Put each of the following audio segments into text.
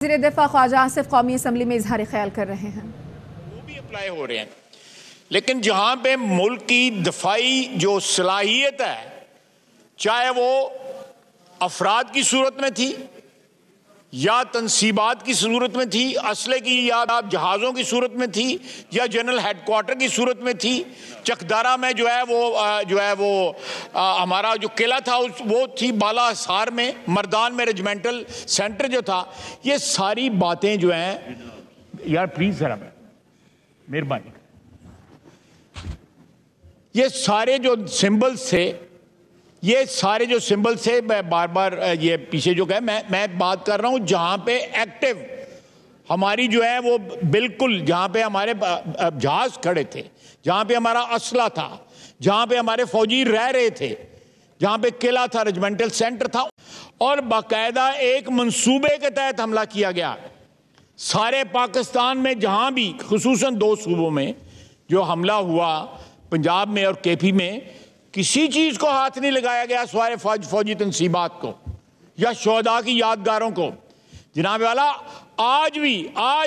وزیر دفاع خواجہ آصف قومی اسمبلی میں اظہار خیال کر رہے ہیں. وہ بھی اپلائی ہو رہے ہیں، لیکن جہاں پہ ملک کی دفاعی جو صلاحیت ہے، چاہے وہ افراد کی صورت میں تھی یا تنصیبات کی صورت میں تھی، اسلحے کی یا جہازوں کی صورت میں تھی، یا جنرل ہیڈ کوارٹر کی صورت میں تھی، چکدارا میں جو ہے وہ ہمارا جو قلعہ تھا وہ تھی، بالا حصار میں مردان میں ریجمنٹل سینٹر جو تھا، یہ ساری باتیں جو ہیں یار پلیز ذرا مہربانی، یہ سارے جو سمبلز تھے، یہ سارے جو سمبل سے میں بار بار یہ پیچھے جو کہ میں بات کر رہا ہوں جہاں پہ ایکٹیو ہماری جو ہے وہ بالکل، جہاں پہ ہمارے جہاز کھڑے تھے، جہاں پہ ہمارا اسلحہ تھا، جہاں پہ ہمارے فوجی رہ رہے تھے، جہاں پہ قلعہ تھا، ریجمنٹل سینٹر تھا، اور باقاعدہ ایک منصوبے کے تحت حملہ کیا گیا سارے پاکستان میں، جہاں بھی خصوصاً 2 صوبوں میں جو حملہ ہوا، پنجاب میں اور کے پی میں، کسی چیز کو ہاتھ نہیں لگایا گیا سوائے فوجی تنصیبات کو یا شہداء کی یادگاروں کو. جناب والا آج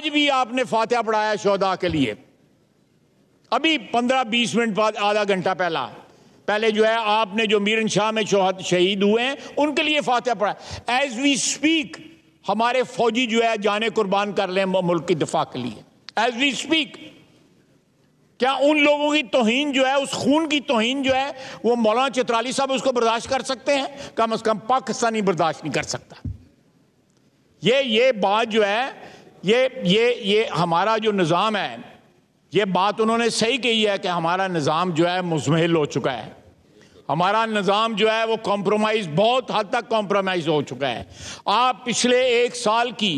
بھی آپ نے فاتحہ پڑھایا شہداء کے لیے، ابھی 15-20 منٹ بعد، آدھا گھنٹہ پہلے جو ہے آپ نے جو میرن شاہ میں شہید ہوئے ہیں ان کے لیے فاتحہ پڑھایا. ایز وی سپیک ہمارے فوجی جو ہے جانیں قربان کر لیں ملک کی دفاع کے لیے، ایز وی سپیک. کیا ان لوگوں کی توہین جو ہے، اس خون کی توہین جو ہے، وہ مولانا چترالی صاحب اس کو برداشت کر سکتے ہیں؟ کم از کم پاکستانی برداشت نہیں کر سکتا. یہ بات جو ہے، یہ ہمارا جو نظام ہے، یہ بات انہوں نے صحیح کہی ہے کہ ہمارا نظام جو ہے مزمحل ہو چکا ہے. ہمارا نظام جو ہے وہ کمپرومائز، بہت حد تک کمپرومائز ہو چکا ہے. آپ پچھلے 1 سال کی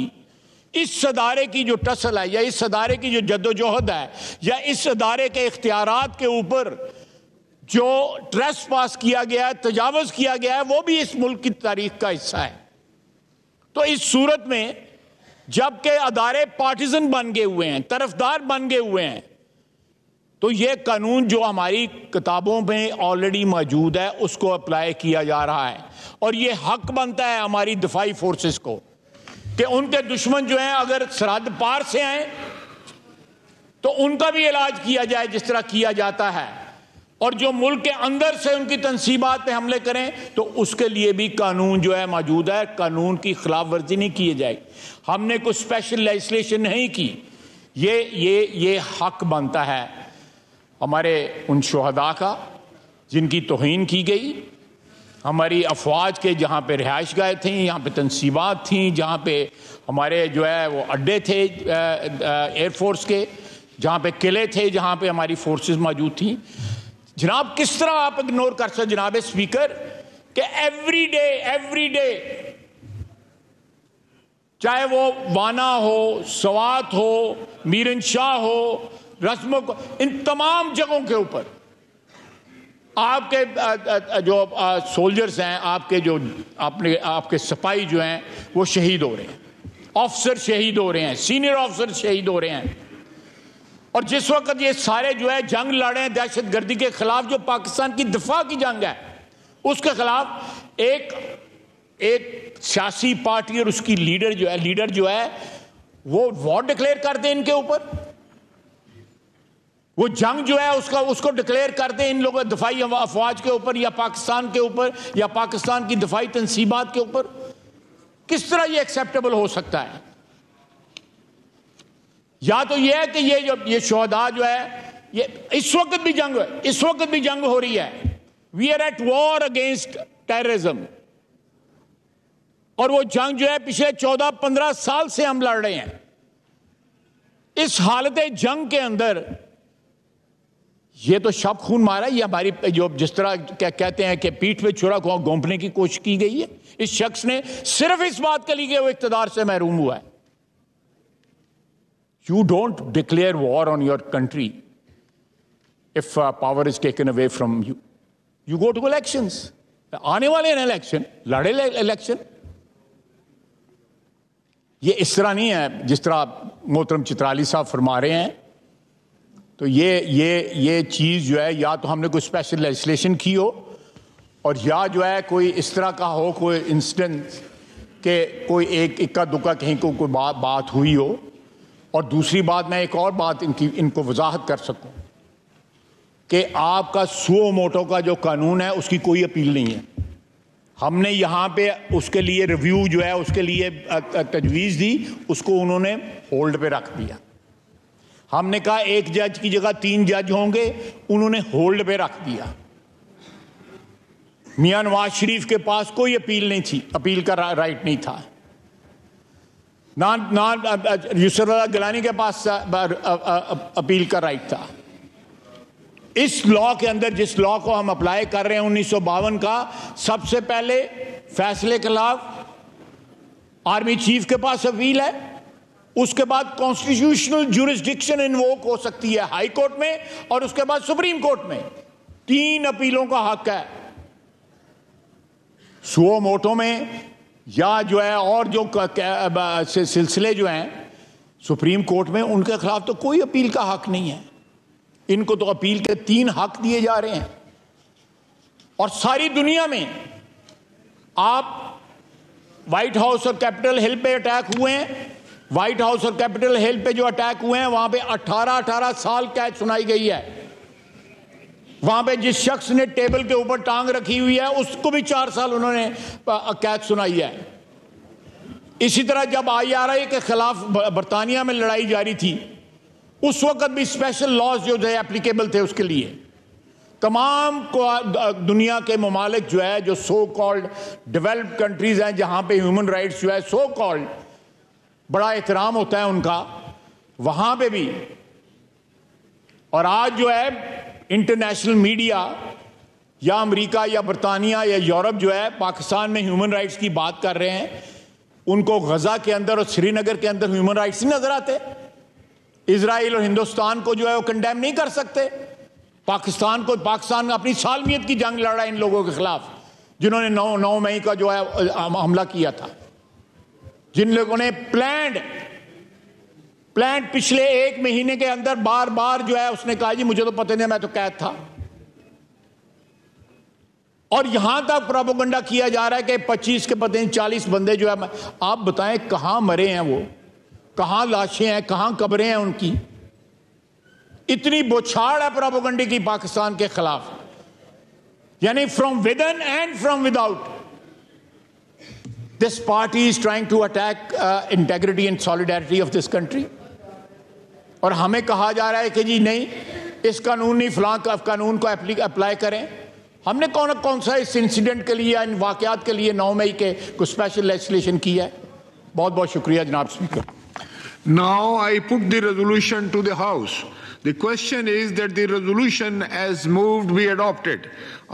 اس ادارے کی جو ٹسل ہے، یا اس ادارے کی جو جدوجہد ہے، یا اس ادارے کے اختیارات کے اوپر جو ٹریس پاس کیا گیا ہے، تجاوز کیا گیا ہے، وہ بھی اس ملک کی تاریخ کا حصہ ہے. تو اس صورت میں جب کہ ادارے پارٹیزن بن گئے ہوئے ہیں، طرفدار بن گئے ہوئے ہیں، تو یہ قانون جو ہماری کتابوں میں آلریڈی موجود ہے اس کو اپلائی کیا جا رہا ہے. اور یہ حق بنتا ہے ہماری دفاعی فورسز کو کہ ان کے دشمن جو ہیں اگر سرحد پار سے آئیں تو ان کا بھی علاج کیا جائے جس طرح کیا جاتا ہے، اور جو ملک کے اندر سے ان کی تنصیبات پہ حملے کریں تو اس کے لیے بھی قانون جو ہے موجود ہے. قانون کی خلاف ورزی نہیں کی جائے. ہم نے کوئی اسپیشل لیجسلیشن نہیں کی. یہ حق بنتا ہے ہمارے ان شہداء کا جن کی توہین کی گئی، ہماری افواج کے جہاں پہ رہائش گاہیں تھیں، یہاں پہ تنصیبات تھیں، جہاں پہ ہمارے جو ہے وہ اڈے تھے ایئر فورس کے، جہاں پہ قلعے تھے، جہاں پہ ہماری فورسز موجود تھیں. جناب کس طرح آپ اگنور کر سکتے جناب اسپیکر کہ ایوری ڈے چاہے وہ وانا ہو، سوات ہو، میرن شاہ ہو، رسموں کو، ان تمام جگہوں کے اوپر آپ کے جو سولجرز ہیں، آپ کے سپاہی جو ہیں وہ شہید ہو رہے ہیں، آفسر شہید ہو رہے ہیں، سینئر آفسر شہید ہو رہے ہیں. اور جس وقت یہ سارے جو ہے جنگ لڑے ہیں دہشت گردی کے خلاف، جو پاکستان کی دفاع کی جنگ ہے، اس کے خلاف ایک سیاسی پارٹی اور اس کی لیڈر جو ہے وہ وار ڈکلیئر کر دے ان کے اوپر، وہ جنگ جو ہے اس کو ڈکلیئر کر دیں ان لوگوں دفاعی افواج کے اوپر، یا پاکستان کے اوپر، یا پاکستان کی دفاعی تنصیبات کے اوپر. کس طرح یہ ایکسیپٹیبل ہو سکتا ہے؟ یا تو یہ ہے کہ یہ شہداء جو ہے، یہ اس وقت بھی جنگ ہو رہی ہے. We are at war against terrorism, اور وہ جنگ جو ہے پچھلے 14-15 سال سے ہم لڑ رہے ہیں. اس حالت جنگ کے اندر یہ تو شب خون مارا، یہ ہماری جو جس طرح کہتے ہیں کہ پیٹھ پہ چھرا گھونپنے کی کوشش کی گئی ہے. اس شخص نے صرف اس بات کے لیے وہ اقتدار سے محروم ہوا ہے. You don't declare war on your country if power is taken away from you. You go to elections. آنے والے ہیں الیکشن، لڑے الیکشن. یہ اس طرح نہیں ہے جس طرح محترم چترالی صاحب فرما رہے ہیں. تو یہ چیز جو ہے، یا تو ہم نے کوئی اسپیشل لیجسلیشن کی ہو، اور یا جو ہے کوئی اس طرح کا ہو کوئی انسیڈنٹ کہ کوئی ایک اکا دکا کہیں کو کوئی بات ہوئی ہو. اور دوسری بات میں ایک اور بات ان کو وضاحت کر سکوں کہ آپ کا سو موٹو کا جو قانون ہے اس کی کوئی اپیل نہیں ہے. ہم نے یہاں پہ اس کے لیے ریویو جو ہے اس کے لیے تجویز دی, اس کو انہوں نے ہولڈ پہ رکھ دیا. ہم نے کہا ایک جج کی جگہ 3 جج ہوں گے, انہوں نے ہولڈ پہ رکھ دیا. میاں نواز شریف کے پاس کوئی اپیل نہیں تھی, اپیل کا رائٹ نہیں تھا. نہ یسر اللہ گیلانی کے پاس اپیل کا رائٹ تھا. اس لا کے اندر جس لا کو ہم اپلائی کر رہے ہیں 1952 کا, سب سے پہلے فیصلے کے خلاف آرمی چیف کے پاس اپیل ہے, اس کے بعد کانسٹیٹیوشنل جورسڈکشن انووک ہو سکتی ہے ہائی کورٹ میں, اور اس کے بعد سپریم کورٹ میں. 3 اپیلوں کا حق ہے. سو موٹو میں یا جو ہے اور جو سلسلے جو ہیں سپریم کورٹ میں, ان کے خلاف تو کوئی اپیل کا حق نہیں ہے. ان کو تو اپیل کے 3 حق دیے جا رہے ہیں. اور ساری دنیا میں آپ وائٹ ہاؤس اور کیپٹل ہل پہ اٹیک ہوئے ہیں, وائٹ ہاؤس اور کیپٹل ہل پہ جو اٹیک ہوئے ہیں وہاں پہ 18 سال قید سنائی گئی ہے. وہاں پہ جس شخص نے ٹیبل کے اوپر ٹانگ رکھی ہوئی ہے اس کو بھی 4 سال انہوں نے قید سنائی ہے. اسی طرح جب IRA کے خلاف برطانیہ میں لڑائی جاری تھی, اس وقت بھی اسپیشل لاز جو ہے اپلیکیبل تھے اس کے لیے. تمام دنیا کے ممالک جو ہے جو سو کالڈ ڈیولپڈ کنٹریز ہیں جہاں پہ ہیومن رائٹس جو ہے سو کالڈ بڑا احترام ہوتا ہے ان کا, وہاں پہ بھی. اور آج جو ہے انٹرنیشنل میڈیا یا امریکہ یا برطانیہ یا یورپ جو ہے پاکستان میں ہیومن رائٹس کی بات کر رہے ہیں, ان کو غزہ کے اندر اور سری نگر کے اندر ہیومن رائٹس نہیں نظر آتے. اسرائیل اور ہندوستان کو جو ہے وہ کنڈیم نہیں کر سکتے. پاکستان نے اپنی سالمیت کی جنگ لڑا ان لوگوں کے خلاف جنہوں نے 9 مئی کا جو ہے حملہ کیا تھا, جن لوگوں نے پلانڈ پچھلے 1 مہینے کے اندر بار بار جو ہے اس نے کہا جی مجھے تو پتہ نہیں, میں تو قید تھا. اور یہاں تک پروپیگنڈا کیا جا رہا ہے کہ 25 کے پتہ نہیں 40 بندے جو ہے, آپ بتائیں کہاں مرے ہیں وہ, کہاں لاشیں ہیں, کہاں قبریں ہیں ان کی. اتنی بوچھاڑ ہے پروپیگنڈے کی پاکستان کے خلاف, یعنی from with in and from with out. This party is trying to attack integrity and solidarity of this country. اور ہمیں کہا جا رہا ہے کہ جی نہیں اس قانون نہیں فلاں قانون کو اپلائی کریں. ہم نے کون سا اس انسیڈنٹ کے لیے ان واقعات کے لیے 9 مئی کے کوئی اسپیشل لیجسلیشن کی ہے. بہت بہت شکریہ جناب speaker. Now I put the resolution to the House. The question is that the resolution as moved be adopted.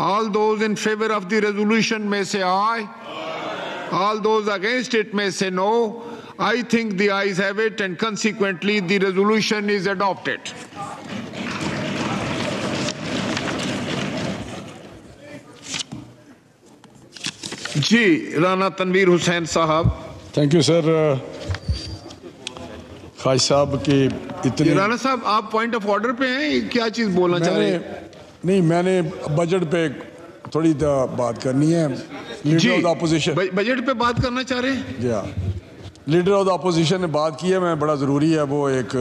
All those in favor of the resolution may say aye. All those against it may say no. I think the ayes have it, and consequently the resolution is adopted. جی رانا تنویر حسین صاحب. Thank you sir. خواجہ صاحب کی اتنی رانا صاحب آپ point of order پہ ہیں, کیا چیز بولنا چاہ رہے ہیں؟ نہیں, میں نے بجٹ پہ تھوڑی بات کرنی ہے. Leader of the opposition budget پہ بات کرنا چاہ رہے ہیں؟ جی ہاں, لیڈر آف دا اپوزیشن نے بات کی ہے, میں بڑا ضروری ہے وہ ایک.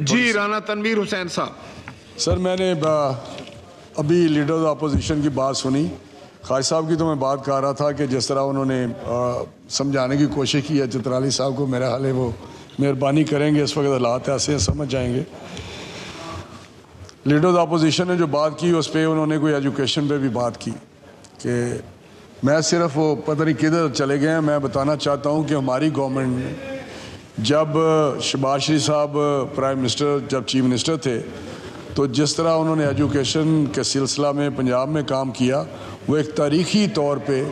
جی رانا تنویر حسین صاحب. سر میں نے ابھی لیڈر آف دا اپوزیشن کی بات سنی. خواجہ صاحب کی تو میں بات کر رہا تھا کہ جس طرح انہوں نے سمجھانے کی کوشش کی ہے چترالی صاحب کو, میرا حال ہے وہ مہربانی کریں گے, اس وقت حالات ایسے ہیں سمجھ جائیں گے. لیڈر آف دا اپوزیشن نے جو بات کی اس پہ انہوں نے کوئی ایجوکیشن پہ بھی بات کی کہ میں صرف وہ پتہ نہیں کدھر چلے گئے ہیں. میں بتانا چاہتا ہوں کہ ہماری گورنمنٹ نے جب شہباز شریف صاحب پرائم منسٹر جب چیف منسٹر تھے تو جس طرح انہوں نے ایجوکیشن کے سلسلہ میں پنجاب میں کام کیا, وہ ایک تاریخی طور پہ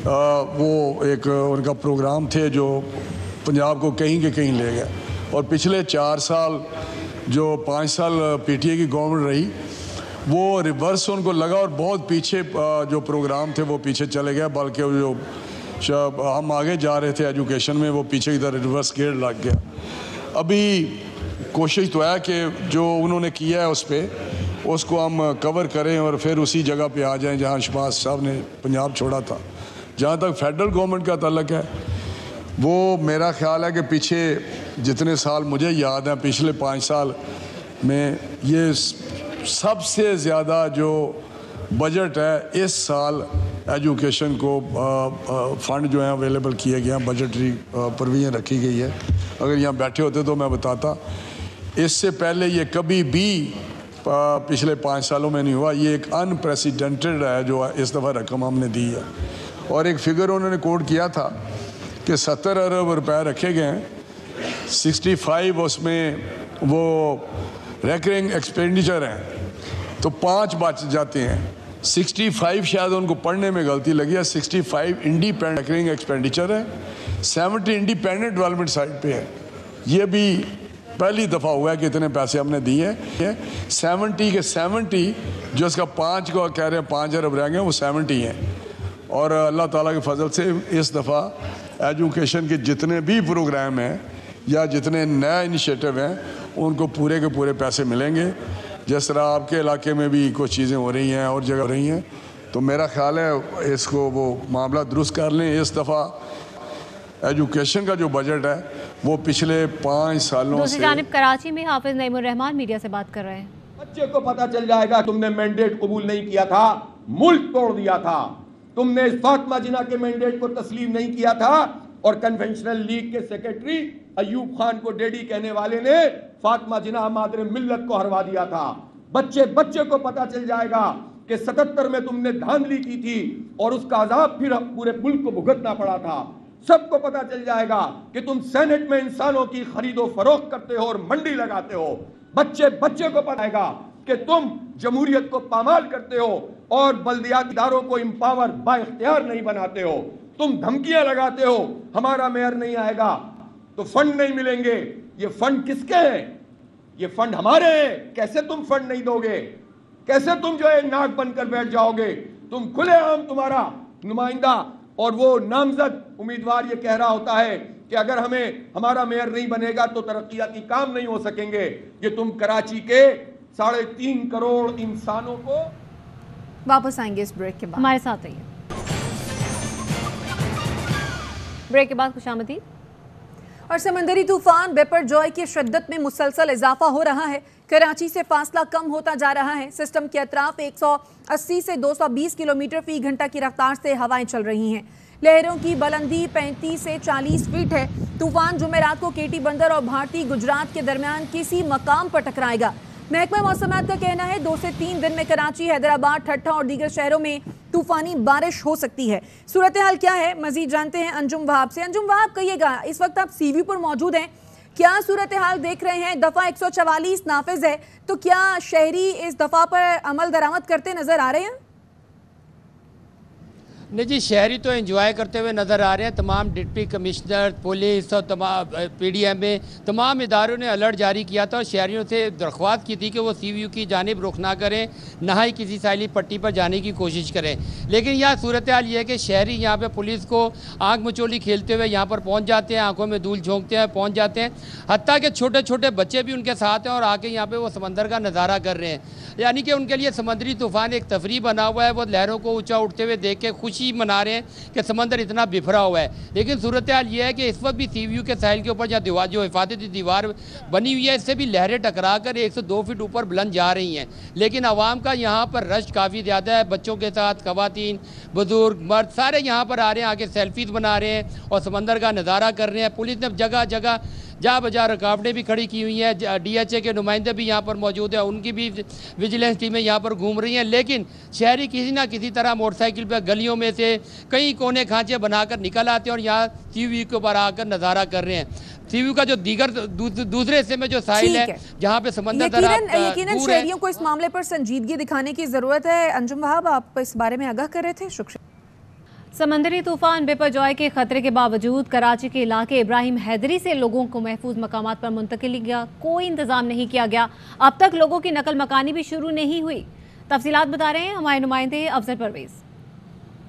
وہ ایک ان کا پروگرام تھے جو پنجاب کو کہیں کے کہیں لے گئے. اور پچھلے 4 سال جو 5 سال پی ٹی اے کی گورنمنٹ رہی وہ ریورس ان کو لگا, اور بہت پیچھے جو پروگرام تھے وہ پیچھے چلے گئے, بلکہ جو ہم آگے جا رہے تھے ایجوکیشن میں وہ پیچھے ادھر ریورس گیئر لگ گیا. ابھی کوشش تو ہے کہ جو انہوں نے کیا ہے اس پہ اس کو ہم کور کریں اور پھر اسی جگہ پہ آ جائیں جہاں شہباز صاحب نے پنجاب چھوڑا تھا. جہاں تک فیڈرل گورنمنٹ کا تعلق ہے, وہ میرا خیال ہے کہ پیچھے جتنے سال مجھے یاد ہیں پچھلے 5 سال میں یہ سب سے زیادہ جو بجٹ ہے اس سال ایجوکیشن کو فنڈ جو ہیں اویلیبل کیے گئے ہیں، بجٹری پروویژن رکھی گئی ہے. اگر یہاں بیٹھے ہوتے تو میں بتاتا، اس سے پہلے یہ کبھی بھی پچھلے 5 سالوں میں نہیں ہوا. یہ ایک ان پریسیڈنٹڈ ہے جو اس دفعہ رقم ہم نے دی ہے. اور ایک فگر انہوں نے کوٹ کیا تھا کہ 70 ارب روپے رکھے گئے ہیں، 65 اس میں وہ ریکرنگ ایکسپینڈیچر ہیں، تو 5 بچ جاتے ہیں. 65 شاید ان کو پڑھنے میں غلطی لگی ہے. 65 انڈیپینڈنٹ ریکرنگ ایکسپینڈیچر ہے، 70 انڈیپینڈنٹ ڈیولپمنٹ سائٹ پہ ہے. یہ بھی پہلی دفعہ ہوا ہے کہ اتنے پیسے ہم نے دیے ہیں. 70 کے 70 جو اس کا 5 کو کہہ رہے ہیں 5 ارب رہ گئے وہ 70 ہیں. اور اللہ تعالیٰ کے فضل سے اس دفعہ ایجوکیشن کے جتنے بھی پروگرام ہیں یا جتنے نئے انیشیٹو ہیں ان کو پورے کے پورے پیسے ملیں گے. جس طرح آپ کے علاقے میں بھی کچھ چیزیں ہو رہی ہیں اور جگہ ہو رہی ہیں، تو میرا خیال ہے اس کو وہ معاملہ درست کر لیں. اس دفعہ ایجوکیشن کا جو بجٹ ہے وہ پچھلے 5 سالوں سے. دوسری جانب کراچی میں حافظ نعیم الرحمان میڈیا سے بات کر رہے ہیں. بچے کو پتا چل جائے گا تم نے مینڈیٹ قبول نہیں کیا تھا، ملک توڑ دیا تھا. تم نے فاطمہ جناح کے مینڈیٹ کو تسلیم نہیں کیا تھا اور کنونشنل لیگ کے سیکرٹری ایوب خان کو ڈیڈی کہنے والے نے فاطمہ جناح مادر ملت کو ہروا دیا تھا. بچے کو پتا چل جائے گا کہ 77 میں تم نے دھاندلی کی تھی اور اس کا عذاب پھر پورے ملک کو بھگتنا پڑا تھا. سب کو پتا چل جائے گا کہ تم سینٹ میں انسانوں کی خرید و فروخت کرتے ہو اور منڈی لگاتے ہو. بچے کو پتا ہے گا کہ تم جمہوریت کو پامال کرتے ہو اور بلدیاتی اداروں کو امپاور با اختیار نہیں بناتے ہو. تم دھمکیاں لگاتے ہو ہمارا میئر نہیں آئے گا تو فنڈ نہیں ملیں گے. یہ فنڈ کس کے ہیں؟ یہ فنڈ ہمارے ہیں. کیسے تم فنڈ نہیں دو گے؟ کیسے تم جو ہے ناک بن کر بیٹھ جاؤ گے؟ تم کھلے عام تمہارا نمائندہ اور وہ نامزد امیدوار یہ کہہ رہا ہوتا ہے کہ اگر ہمارا میئر نہیں بنے گا تو ترقیاتی کام نہیں ہو سکیں گے. یہ تم کراچی کے 3.5 کروڑ انسانوں کو. واپس آئیں گے اس بریک کے بعد. ہمارے ساتھ رہیے. بریک کے بعد خوش آمدید. اور سمندری طوفان بیپر جوائے کی شدت میں مسلسل اضافہ ہو رہا ہے. کراچی سے فاصلہ کم ہوتا جا رہا ہے. سسٹم کے اطراف 180 سے 220 کلومیٹر فی گھنٹہ کی رفتار سے ہوائیں چل رہی ہیں. لہروں کی بلندی 35 سے 40 فٹ ہے. طوفان جمعرات کو کیٹی بندر اور بھارتی گجرات کے درمیان کسی مقام پر ٹکرائے گا. محکمہ موسمیات کا کہنا ہے 2 سے 3 دن میں کراچی، حیدرآباد، ٹھٹھہ اور دیگر شہروں میں طوفانی بارش ہو سکتی ہے. صورتحال کیا ہے مزید جانتے ہیں انجم وہاب سے. انجم وہاب، کہیے گا اس وقت آپ سی وی پر موجود ہیں، کیا صورتحال دیکھ رہے ہیں؟ دفعہ 144 نافذ ہے تو کیا شہری اس دفعہ پر عمل درآمد کرتے نظر آ رہے ہیں؟ نہیں جی، شہری تو انجوائے کرتے ہوئے نظر آ رہے ہیں. تمام ڈپٹی کمشنر، پولیس اور تمام پی ڈی ایم اے تمام اداروں نے الرٹ جاری کیا تھا اور شہریوں سے درخواست کی تھی کہ وہ سی وی یو کی جانب رخ نہ کریں، نہ ہی کسی ساحلی پٹی پر جانے کی کوشش کریں. لیکن یہاں صورتحال یہ ہے کہ شہری یہاں پہ پولیس کو آنکھ مچولی کھیلتے ہوئے یہاں پر پہنچ جاتے ہیں، آنکھوں میں دھول جھونکتے ہیں، پہنچ جاتے ہیں. حتیٰ کہ چھوٹے چھوٹے بچے بھی ان کے ساتھ ہیں اور آ کے یہاں پہ وہ سمندر کا نظارہ کر رہے ہیں. یعنی کہ ان کے لیے سمندری طوفان ایک تفریح بنا ہوا ہے. وہ لہروں کو اونچا اٹھتے ہوئے دیکھ کے خوشی منا رہے ہیں کہ سمندر اتنا بفرا ہوا ہے. لیکن صورتحال یہ ہے کہ اس وقت بھی سی وی یو کے ساحل کے اوپر جو حفاظتی دیوار بنی ہوئی ہے اس سے بھی لہریں ٹکرا کر 102 فٹ اوپر بلند جا رہی ہیں. لیکن عوام کا یہاں پر رش کافی زیادہ ہے. بچوں کے ساتھ خواتین، بزرگ، مرد سارے یہاں پر آ رہے ہیں، آگے سیلفیز بنا رہے ہیں اور سمندر کا نظارہ کر رہے ہیں. پولیس نے جگہ جگہ جا بجا رکاوٹیں بھی کھڑی کی ہوئی ہیں. ڈی ایچ اے کے نمائندے بھی یہاں پر موجود ہیں، ان کی بھی ویجیلنس ٹیمیں یہاں پر گھوم رہی ہیں. لیکن شہری کسی نہ کسی طرح موٹر سائیکل پہ گلیوں میں سے کئی کونے کھانچے بنا کر نکل آتے ہیں اور یہاں سی وی کے اوپر آ کر نظارہ کر رہے ہیں. سی وی کا جو دوسرے حصے میں جو ساحل ہے جہاں پہ سمندر یقیناً شہریوں کو اس معاملے پر سنجیدگی دکھانے کی ضرورت ہے. انجم وہاب، آپ اس بارے میں آگاہ کر رہے تھے، شکریہ. سمندری طوفان بیپر جوائے کے خطرے کے باوجود کراچی کے علاقے ابراہیم حیدری سے لوگوں کو محفوظ مقامات پر منتقلی کا کوئی انتظام نہیں کیا گیا. اب تک لوگوں کی نقل مکانی بھی شروع نہیں ہوئی. تفصیلات بتا رہے ہیں ہمارے نمائندے افضل پرویز.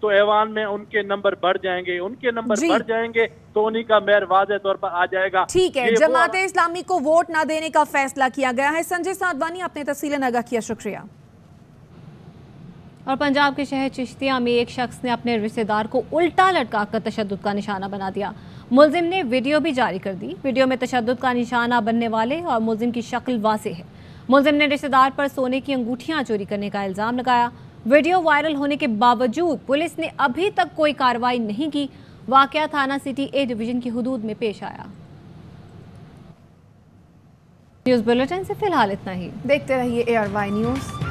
تو ایوان میں ان کے نمبر بڑھ جائیں گے, ان کے نمبر بڑھ جائیں گے تو انہی کا میئر واضح طور پر آ جائے گا. ٹھیک ہے, جماعت اسلامی کو ووٹ نہ دینے کا فیصلہ کیا گیا ہے. سنجے سادوانی, آپ نے تفصیلیں آگاہ کیا, شکریہ. اور پنجاب کے شہر چشتیہ میں ایک شخص نے اپنے رشتہ دار کو الٹا لٹکا کر تشدد کا نشانہ بنا دیا. ملزم نے ویڈیو بھی جاری کر دی. ویڈیو میں تشدد کا نشانہ بننے والے اور ملزم کی شکل واضح ہے. ملزم نے رشتہ دار پر سونے کی انگوٹھیاں چوری کرنے کا الزام لگایا. ویڈیو وائرل ہونے کے باوجود پولیس نے ابھی تک کوئی کارروائی نہیں کی. واقعہ تھانہ سٹی اے ڈویژن کی حدود میں پیش آیا. نیوز بلیٹن سے فی الحال اتنا ہی. دیکھتے رہیے ARY نیوز.